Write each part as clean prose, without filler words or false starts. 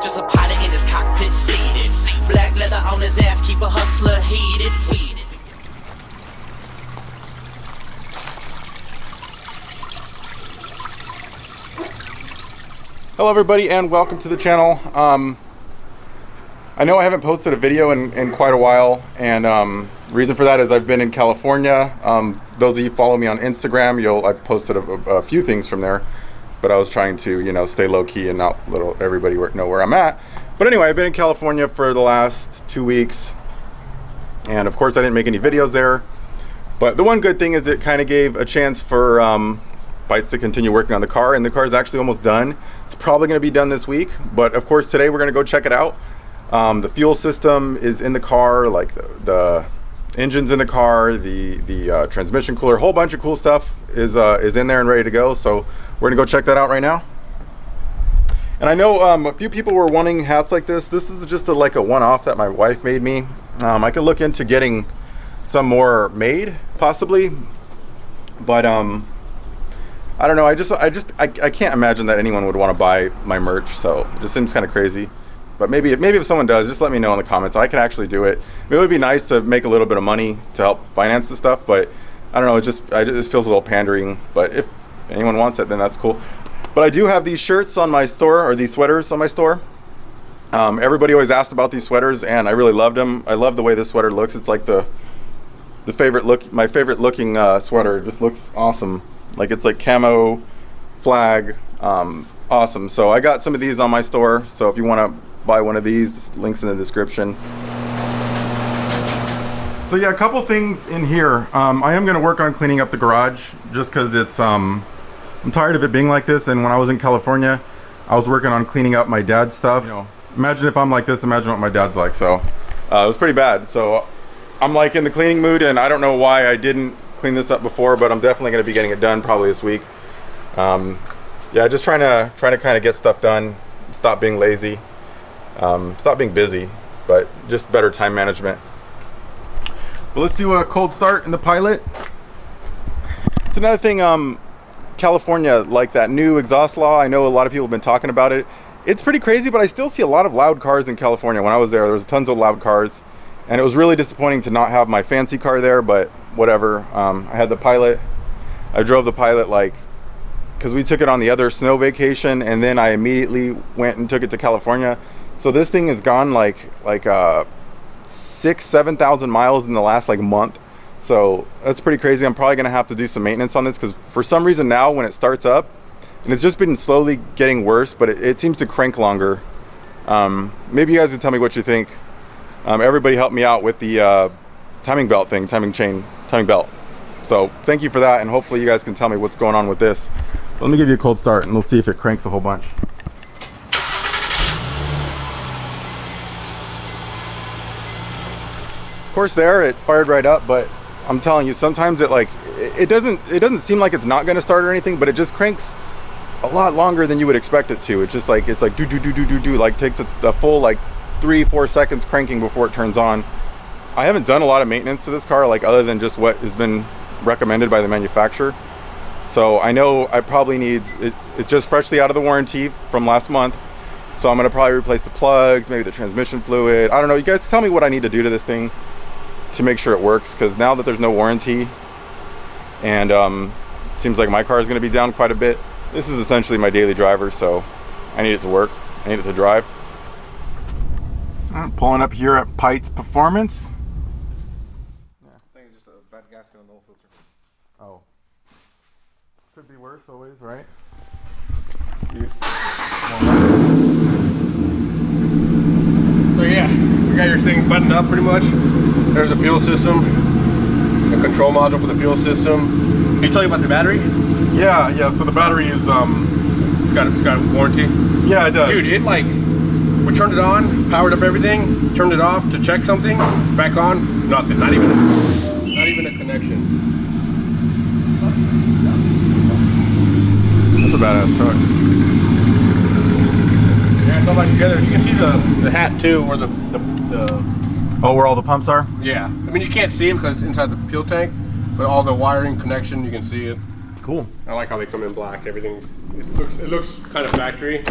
Just a pilot in his cockpit seated. Black leather on his ass, keep a hustler heated. Hello everybody and welcome to the channel. I know I haven't posted a video in quite a while, and the reason for that is I've been in California. Those of you who follow me on Instagram, I posted a few things from there, but I was trying to, you know, stay low key and not let everybody know where I'm at. But anyway, I've been in California for the last 2 weeks, and of course I didn't make any videos there. But the one good thing is it kind of gave a chance for Bites to continue working on the car, and the car is actually almost done. It's probably going to be done this week, but of course today we're going to go check it out. The fuel system is in the car, like the engine's in the car, the transmission cooler, a whole bunch of cool stuff is in there and ready to go. So we're gonna go check that out right now. And I know a few people were wanting hats like this. This is just like a one-off that my wife made me. I could look into getting some more made possibly, but I don't know. I can't imagine that anyone would want to buy my merch. So it just seems kind of crazy. But maybe if someone does, just let me know in the comments. I can actually do it. It would be nice to make a little bit of money to help finance the stuff, but I don't know. It just feels a little pandering. But if anyone wants it, then that's cool. But I do have these shirts on my store, or these sweaters on my store. Everybody always asked about these sweaters, and I really loved them. I love the way this sweater looks. It's like my favorite looking sweater. It just looks awesome. Like it's like camo, flag, awesome. So I got some of these on my store. So if you want to buy one of these, links in the description. So yeah, a couple things in here. I am going to work on cleaning up the garage just because it's I'm tired of it being like this. And when I was in California, I was working on cleaning up my dad's stuff. You know, imagine if I'm like this, imagine what my dad's like. So it was pretty bad. So I'm like in the cleaning mood, and I don't know why I didn't clean this up before, but I'm definitely going to be getting it done probably this week. Yeah, just trying to kind of get stuff done, stop being lazy. Stop being busy, but just better time management. But let's do a cold start in the Pilot. It's another thing, California, like that new exhaust law. I know a lot of people have been talking about it. It's pretty crazy, but I still see a lot of loud cars in California. When I was there was tons of loud cars, and it was really disappointing to not have my fancy car there, but whatever. I had the Pilot. I drove the Pilot because we took it on the other snow vacation, and then I immediately went and took it to California. So this thing has gone like 6,000-7,000 miles in the last month. So that's pretty crazy. I'm probably gonna have to do some maintenance on this because for some reason now when it starts up, and it's just been slowly getting worse, but it seems to crank longer. Maybe you guys can tell me what you think. Everybody help me out with the timing belt thing, timing belt. So thank you for that, and hopefully you guys can tell me what's going on with this. Let me give you a cold start and we'll see if it cranks a whole bunch. Of course there it fired right up, but I'm telling you, sometimes it doesn't seem like it's not going to start or anything, but it just cranks a lot longer than you would expect it to. It's just like do takes a full 3-4 seconds cranking before it turns on. I haven't done a lot of maintenance to this car other than just what has been recommended by the manufacturer. So I know I probably it's just freshly out of the warranty from last month. So I'm going to probably replace the plugs, maybe the transmission fluid. I don't know. You guys tell me what I need to do to this thing to make sure it works, because now that there's no warranty and it seems like my car is going to be down quite a bit, this is essentially my daily driver, so I need it to work. I need it to drive. I'm pulling up here at Pite's Performance. Yeah. I think it's just a bad gasket on the oil filter. Oh. Could be worse always, right? So yeah, we got your thing buttoned up pretty much. There's a fuel system, a control module for the fuel system. Can you tell you about the battery? Yeah. So the battery is It's got a warranty. Yeah, it does. Dude, we turned it on, powered up everything, turned it off to check something, back on, nothing. Not even a connection. That's a badass truck. Yeah, it's all back together. You can see the hat too, where the Oh, where all the pumps are? yeah. I mean, you can't see them because it's inside the fuel tank, but all the wiring connection, you can see it. Cool. I like how they come in black. Everything. It looks kind of factory.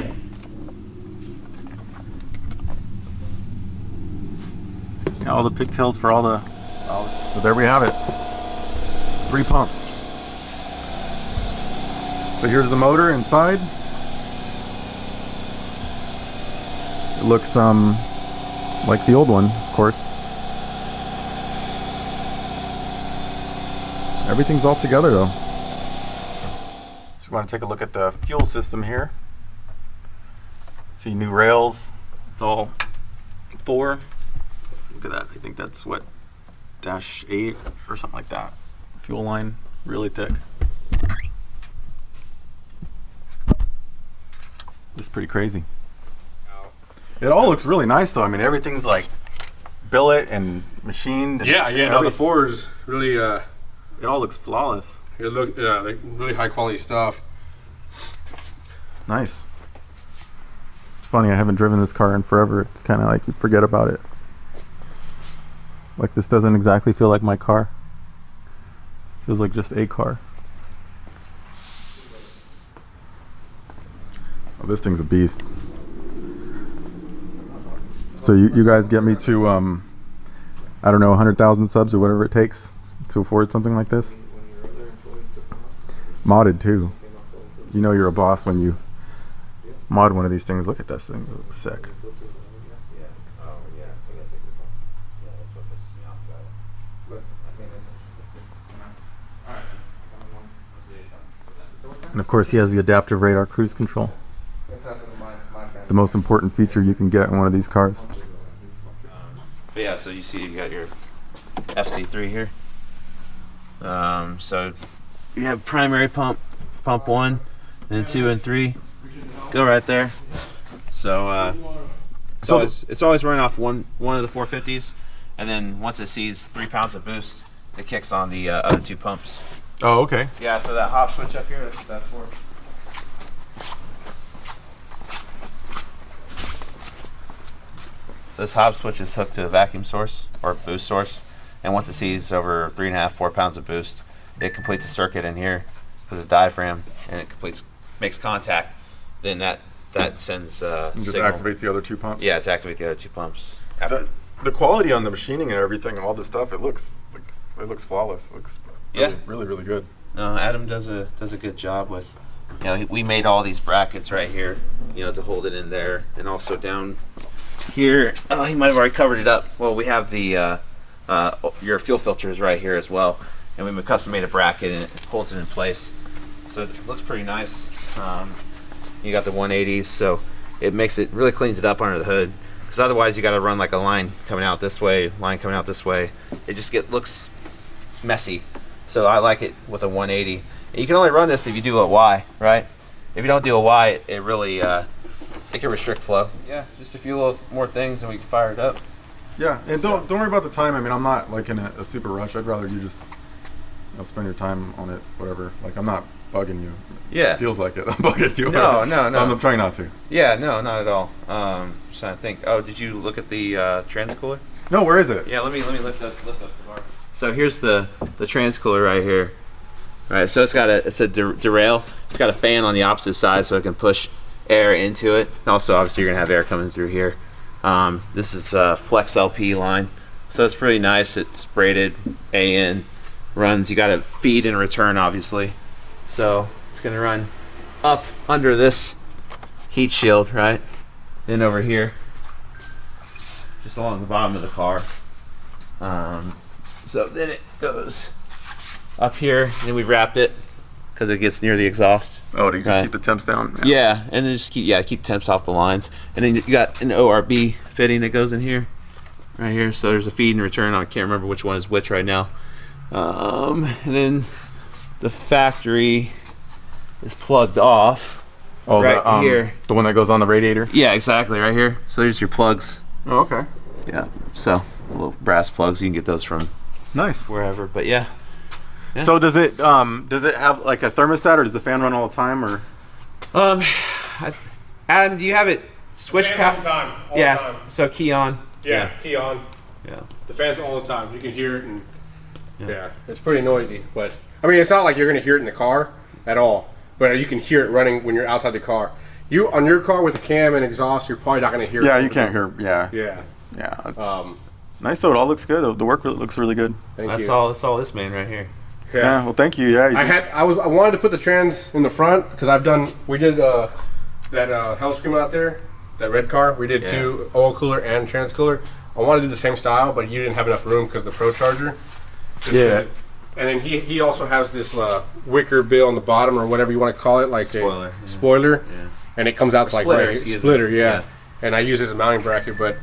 Yeah, all the pigtails for all the. So there we have it. 3 pumps. So here's the motor inside. It looks like the old one, of course. Everything's all together though. So we want to take a look at the fuel system here. See new rails. It's all 4. Look at that. I think that's what, -8 or something like that. Fuel line, really thick. It's pretty crazy. It all looks really nice though. I mean, everything's like billet and machined. And yeah. No, the Ford's really. It all looks flawless. It look like really high quality stuff. Nice. It's funny. I haven't driven this car in forever. It's kind of like you forget about it. Like this doesn't exactly feel like my car. Feels like just a car. Oh, this thing's a beast. So you guys get me to I don't know, 100,000 subs or whatever it takes to afford something like this. Modded too. You know you're a boss when you mod one of these things. Look at this thing. It looks sick. And of course he has the adaptive radar cruise control. The most important feature you can get in one of these cars. But yeah, so you see you got your FC3 here. So you have primary pump 1, and 2 and 3. Go right there. So it's always running off one of the 450s, and then once it sees 3 pounds of boost, it kicks on the other 2 pumps. Oh, okay. Yeah, so that hop switch up here, that's what that's for. So this hop switch is hooked to a vacuum source or boost source, and once it sees over 3.5, 4 pounds of boost, it completes a circuit in here with a diaphragm, and it makes contact. Then that sends just signal. activates the other 2 pumps. Yeah, to activate the other 2 pumps. The quality on the machining and everything, all the stuff, it looks flawless. It looks really good. No, Adam does a good job with. We made all these brackets right here, to hold it in there, and also down here. Oh, he might have already covered it up. Well, we have the your fuel filters right here as well, and we custom made a bracket and it holds it in place. So it looks pretty nice. You got the 180s, so it really cleans it up under the hood. Because otherwise, you got to run like a line coming out this way, line coming out this way. It just looks messy. So I like it with a 180. And you can only run this if you do a Y, right? If you don't do a Y, it really it can restrict flow. Yeah, just a few little more things and we can fire it up. Yeah, and don't worry about the time. I mean, I'm not like in a super rush. I'd rather you just spend your time on it, whatever. Like, I'm not bugging you. Yeah. It feels like it. I'm bugging you. No. I'm trying not to. Yeah, no, not at all. Just trying to think. Oh, did you look at the transcooler? No, where is it? Yeah, let me lift up the bar. So here's the transcooler right here. All right, so it's a derail. It's got a fan on the opposite side so it can push air into it. And also, obviously, you're gonna have air coming through here. This is a Flex LP line, so it's pretty nice. It's braided AN, runs. You got to feed and return, obviously. So it's gonna run up under this heat shield, right? Then over here, just along the bottom of the car. So then it goes up here, and then we've wrapped it because it gets near the exhaust. Oh, to just keep the temps down? Yeah, and then just keep temps off the lines. And then you got an ORB fitting that goes in here, right here. So there's a feed and return. I can't remember which one is which right now. And then the factory is plugged off. Oh, right here. The one that goes on the radiator? Yeah, exactly, right here. So there's your plugs. Oh, okay. Yeah, so little brass plugs. You can get those from nice wherever. But yeah. So does it have like a thermostat, or does the fan run all the time, or? Adam, do you have it switched? All the time. Yeah. So key on. Yeah, key on. Yeah. The fan's all the time. You can hear it, and yeah, it's pretty noisy. But I mean, it's not like you're gonna hear it in the car at all. But you can hear it running when you're outside the car. You on your car with a cam and exhaust, you're probably not gonna hear it. Yeah, you can't hear. Yeah. Yeah. Yeah. Nice. So it all looks good. The work looks really good. Thank That's you. all. That's all this man right here. Yeah. Well, thank you. Yeah. I wanted to put the trans in the front because we did that Hellscream out there, that red car. We did 2 oil cooler and trans cooler. I wanted to do the same style, but you didn't have enough room because the Procharger. Yeah. And then he also has this wicker bill on the bottom, or whatever you want to call it, like Spoiler. a spoiler. Yeah. And it comes out to like Splitter, right, excuse splitter, me. yeah. And I use it as a mounting bracket, but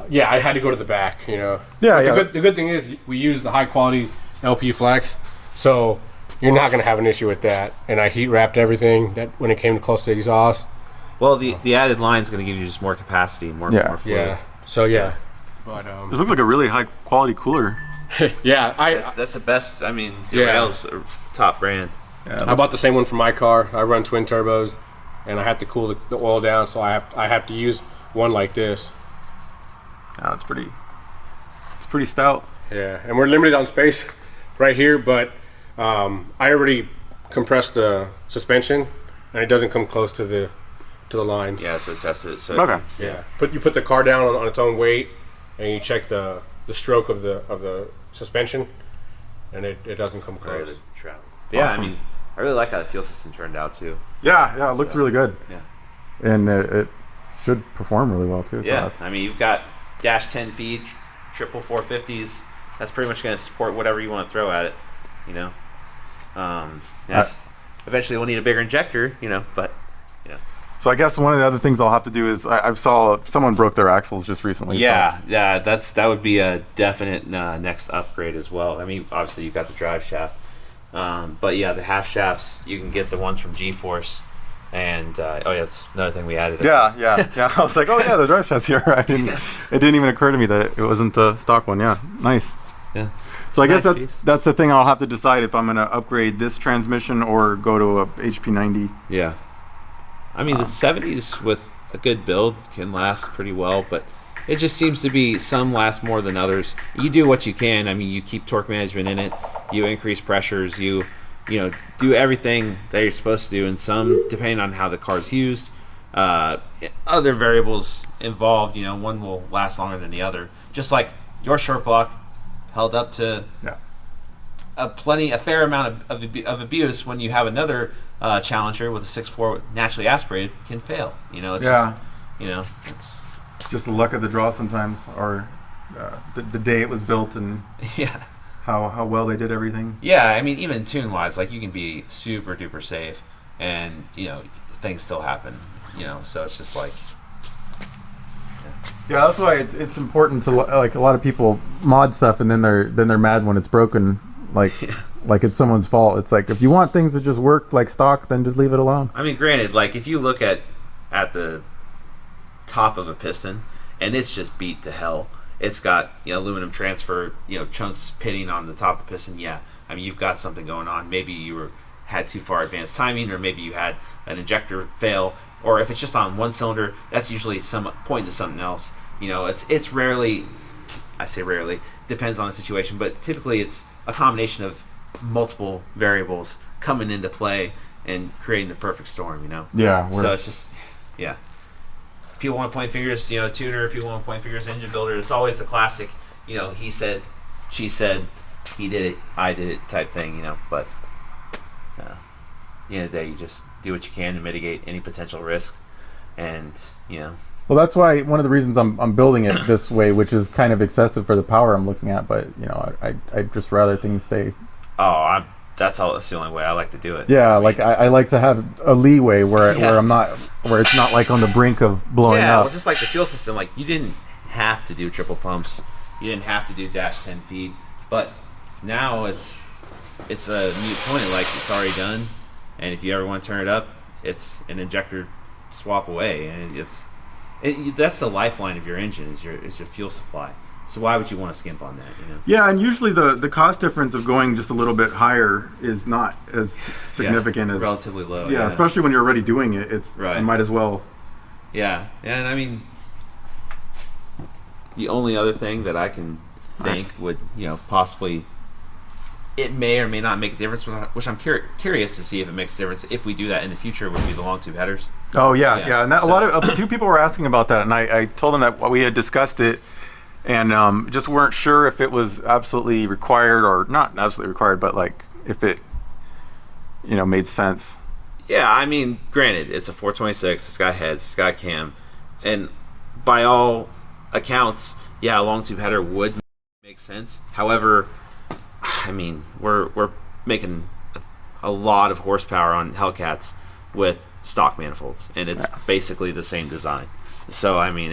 yeah, I had to go to the back, you know. Yeah, But the good thing is we use the high quality LP flex, so you're not gonna have an issue with that. And I heat wrapped everything that when it came close to the exhaust. Well, the added line is going to give you just more capacity, more fluid. Yeah. So yeah. But This looks like a really high quality cooler. yeah, That's the best. I mean, Derail's a top brand. Yeah, I bought the same one for my car. I run twin turbos, and I have to cool the oil down, so I have to use one like this. Yeah, it's pretty stout. Yeah, and we're limited on space right here, but I already compressed the suspension, and it doesn't come close to the lines. Yeah, so test it. So Okay. Yeah, you put the car down on its own weight, and you check the stroke of the suspension, and it doesn't come close. Yeah, Awesome. I mean, I really like how the fuel system turned out too. Yeah, it looks really good. Yeah. And it should perform really well too. So Yeah, that's, I mean, you've got dash 10 feet, triple 450s. That's pretty much going to support whatever you want to throw at it, you know. Yes. Eventually, we'll need a bigger injector, you know, but yeah. So I guess one of the other things I'll have to do is I saw someone broke their axles just recently. Yeah, that would be a definite next upgrade as well. I mean, obviously you've got the drive shaft, but yeah, the half shafts you can get the ones from G-Force, and that's another thing we added. Yeah. I was like, oh yeah, the drive shaft's here. It didn't even occur to me that it wasn't the stock one. Yeah, nice. Yeah. So I guess Nice that's the thing I'll have to decide if I'm going to upgrade this transmission or go to a HP 90. Yeah. I mean, the 70s with a good build can last pretty well, but it just seems to be some last more than others. You do what you can. I mean, you keep torque management in it, you increase pressures, you do everything that you're supposed to do, and some, depending on how the car's used, other variables involved, one will last longer than the other. Just like your short block held up to a fair amount of abuse when you have another Challenger with a 6.4 naturally aspirated can fail. It's just the luck of the draw sometimes, or the day it was built and how well they did everything. Yeah, I mean, even tune wise, like you can be super duper safe, and things still happen. So it's just like. Yeah, that's why it's important to, like, a lot of people mod stuff and then they're mad when it's broken, like it's someone's fault. It's like, if you want things to just work like stock, then just leave it alone. I mean, granted, like if you look at the top of a piston and it's just beat to hell, it's got aluminum transfer, chunks pitting on the top of the piston. Yeah, I mean, you've got something going on. Maybe you had too far advanced timing, or maybe you had an injector fail. Or if it's just on one cylinder, that's usually pointing to something else. It's rarely, I say rarely, depends on the situation, but typically it's a combination of multiple variables coming into play and creating the perfect storm, Yeah. So it's just, yeah. People want to point fingers, tuner, people want to point fingers, engine builder. It's always the classic, he said, she said, he did it, I did it type thing, but at the end of the day, you just do what you can to mitigate any potential risk, and Well, that's why one of the reasons I'm building it this way, which is kind of excessive for the power I'm looking at, but I'd just rather things stay. That's the only way I like to do it. Yeah, like I like to have a leeway where it's not like on the brink of blowing up. Yeah, well, just like the fuel system, like you didn't have to do triple pumps, you didn't have to do dash 10 feet, but now it's a mute point. Like, it's already done. And if you ever want to turn it up, it's an injector swap away, and that's the lifeline of your engine is your fuel supply. So why would you want to skimp on that? Yeah, and usually the cost difference of going just a little bit higher is not as significant as relatively low. Yeah, especially when you're already doing it. It's right. You might as well. Yeah, and I mean, the only other thing that I can think would possibly it may or may not make a difference, which I'm curious to see if it makes a difference. If we do that in the future, would be the long tube headers. Oh yeah. And that, a lot of a few people were asking about that, and I told them that we had discussed it, and just weren't sure if it was absolutely required or not absolutely required, but like if it, made sense. Yeah, I mean, granted, it's a 426. It's got heads. It's got cam, and by all accounts, yeah, a long tube header would make sense. However, I mean, we're making a lot of horsepower on Hellcats with stock manifolds, and it's basically the same design. So I mean,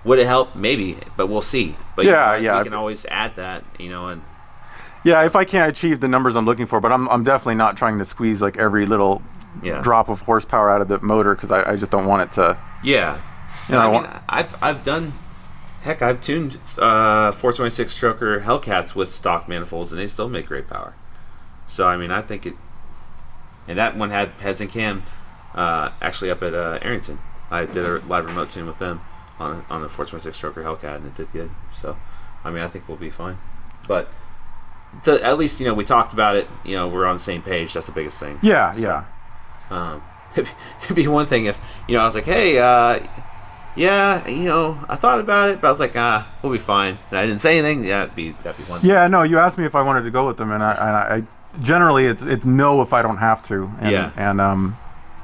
would it help? Maybe, but we'll see. But we can always add that, and if I can't achieve the numbers I'm looking for, but I'm definitely not trying to squeeze like every little drop of horsepower out of the motor, because I just don't want it to. Yeah, I've done. Heck, I've tuned 426 stroker Hellcats with stock manifolds, and they still make great power. So I mean, I think it. And that one had heads and cam, actually up at Arrington. I did a live remote tune with them on the 426 stroker Hellcat, and it did good. So, I mean, I think we'll be fine. But at least we talked about it. We're on the same page. That's the biggest thing. Yeah. It'd be one thing if I was like, hey. I thought about it, but I was like, we'll be fine. And I didn't say anything. Yeah, that'd be one thing. Yeah, no, you asked me if I wanted to go with them, and I generally it's no if I don't have to. And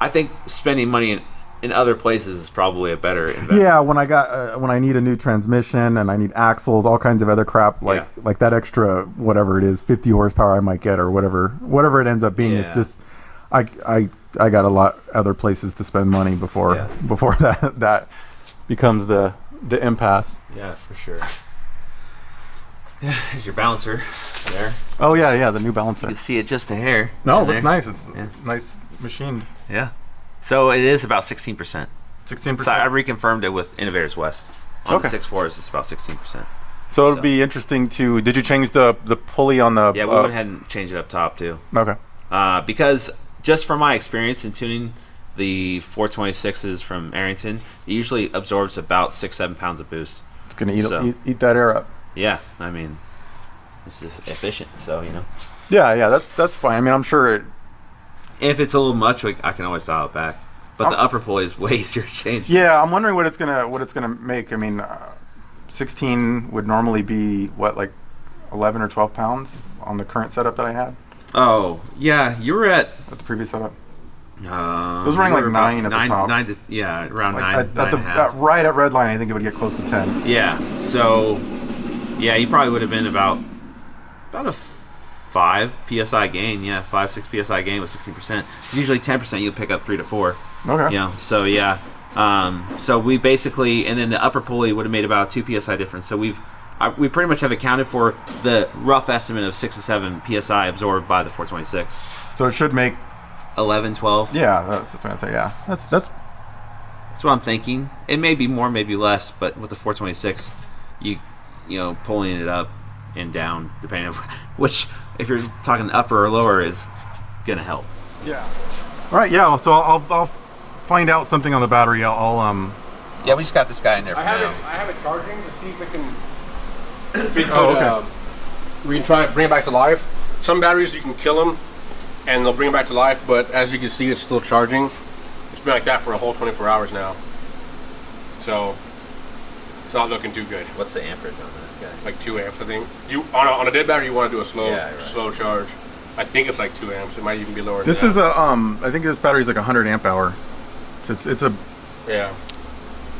I think spending money in other places is probably a better investment. Yeah, when I need a new transmission and I need axles, all kinds of other crap, like that extra whatever it is, 50 horsepower I might get, or whatever it ends up being. It's just I got a lot other places to spend money before that becomes the impasse. Yeah, for sure. Yeah, here's your balancer there. Oh yeah, the new balancer. You can see it just a hair. No, it looks nice. It's nice machined. Yeah. So it is about 16%. 16%. So I reconfirmed it with Innovators West. On the 6.4s, it's about 16%. So it'll be interesting to. Did you change the pulley on the? Yeah, we went ahead and changed it up top too. Okay. Because just from my experience in tuning the 426s from Arrington, it usually absorbs about 6-7 pounds of boost. It's gonna eat that air up. Yeah, I mean, this is efficient, so Yeah, that's fine. I mean, I'm sure it. If it's a little much, I can always dial it back. But the upper pulley is way easier to change. Yeah, I'm wondering what it's gonna make. I mean, 16 would normally be what, like 11 or 12 pounds on the current setup that I had. Oh yeah, you were at the previous setup. It was running like 9 at the top. 9 to around like 9. Right at red line, I think it would get close to 10. Yeah. So, yeah, you probably would have been about a 5 psi gain. Yeah, 5-6 psi gain with 16%. It's usually 10%. You'll pick up 3 to 4. Okay. So yeah. So we basically, and then the upper pulley would have made about a 2 psi difference. So we pretty much have accounted for the rough estimate of 6 to 7 psi absorbed by the 426. So it should make 11, 12. Yeah, that's what I'm saying. Yeah, that's what I'm thinking. It may be more, maybe less, but with the 426, you pulling it up and down, depending on which, if you're talking upper or lower, is gonna help. Yeah. All right. Yeah. So I'll find out something on the battery. Yeah, we just got this guy in there for now. I have it charging to see if it can. We can try bring it back to life. Some batteries you can kill them, and they'll bring it back to life. But as you can see, it's still charging. It's been like that for a whole 24 hours now. So it's not looking too good. What's the amperage on that guy? It's like 2 amps, I think. You on a dead battery, you want to do a slow charge. I think it's like 2 amps. It might even be lower. This is I think this battery is like 100 amp hour. So it's a. Yeah.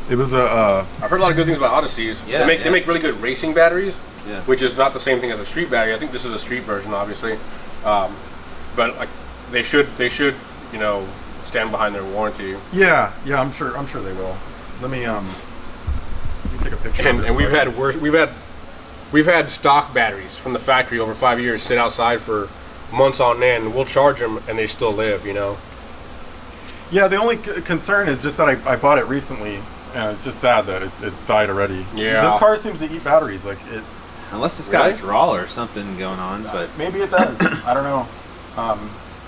It was a. I've heard a lot of good things about Odysseys. Yeah, they make really good racing batteries. Yeah. Which is not the same thing as a street battery. I think this is a street version, obviously. But like they should stand behind their warranty. Yeah, I'm sure they will. Let me take a picture. And we've had stock batteries from the factory over 5 years sit outside for months on end. We'll charge them and they still live. Yeah, the only concern is just that I bought it recently, and it's just sad that it died already. Yeah. This car seems to eat batteries like it. Unless it's got a draw or something going on, but maybe it does. I don't know.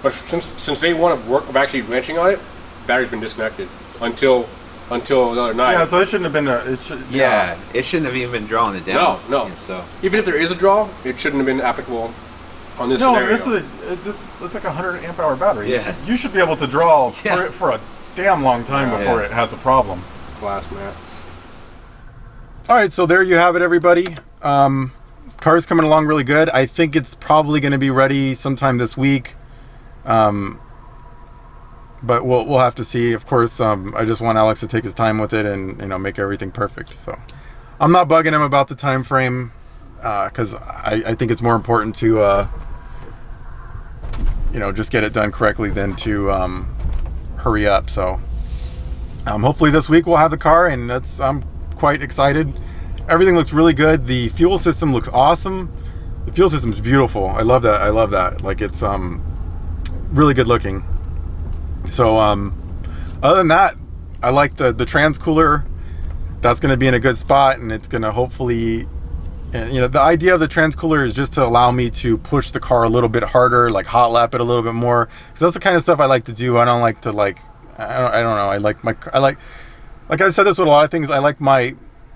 But since day one of actually wrenching on it, battery's been disconnected until until the other night. Yeah, so it shouldn't have been Yeah, it shouldn't have even been drawing it down. No. And so Even if there is a draw, it shouldn't have been applicable on this scenario. It's like a 100 amp hour battery. Yeah. You should be able to draw for a damn long time before it has a problem. Class, man. All right, so there you have it, everybody. Car's coming along really good. I think it's probably going to be ready sometime this week. But we'll have to see. Of course, I just want Alex to take his time with it and make everything perfect. So I'm not bugging him about the time frame because I think it's more important to just get it done correctly than to hurry up. So hopefully this week we'll have the car, and I'm quite excited. Everything looks really good. The fuel system looks awesome. The fuel system is beautiful. I love that. Like, it's really good looking. So other than that, I like the trans cooler. That's going to be in a good spot, and it's going to hopefully, the idea of the trans cooler is just to allow me to push the car a little bit harder, like hot lap it a little bit more, because that's the kind of stuff I like to do. I don't like to I don't know. Like I said this with a lot of things. I like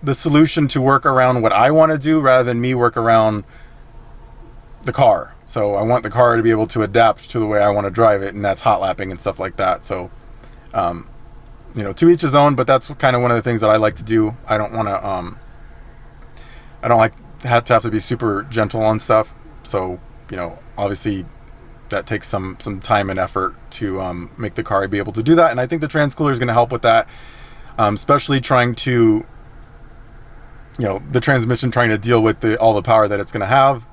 the solution to work around what I want to do rather than me work around the car. So I want the car to be able to adapt to the way I want to drive it, and that's hot lapping and stuff like that. So, to each his own, but that's kind of one of the things that I like to do. I don't want to, I don't like to have to be super gentle on stuff. So, obviously that takes some time and effort to make the car be able to do that. And I think the trans cooler is going to help with that, especially trying to, the transmission trying to deal with all the power that it's going to have.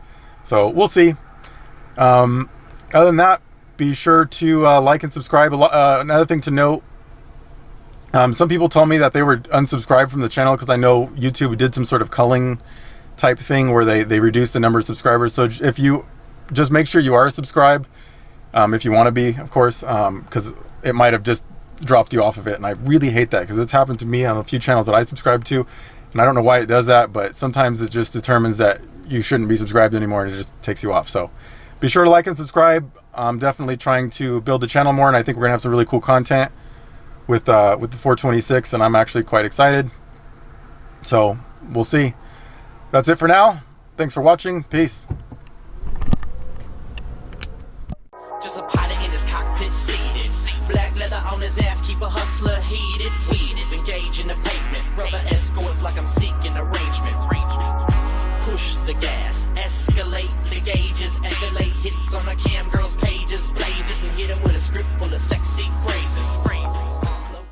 So we'll see. Other than that, be sure to like and subscribe. Another thing to note, some people told me that they were unsubscribed from the channel because I know YouTube did some sort of culling type thing where they reduced the number of subscribers. So if you just make sure you are subscribed, if you want to be, of course, because it might have just dropped you off of it. And I really hate that because it's happened to me on a few channels that I subscribe to. And I don't know why it does that, but sometimes it just determines that you shouldn't be subscribed anymore, and it just takes you off. So be sure to like and subscribe. I'm definitely trying to build the channel more, and I think we're gonna have some really cool content with the 426, and I'm actually quite excited. So we'll see. That's it for now. Thanks for watching. Peace. Just a pilot in his cockpit seated. Black leather on his ass, keep a hustler heated. Weed is engaged in the pavement. Rubber escorts like a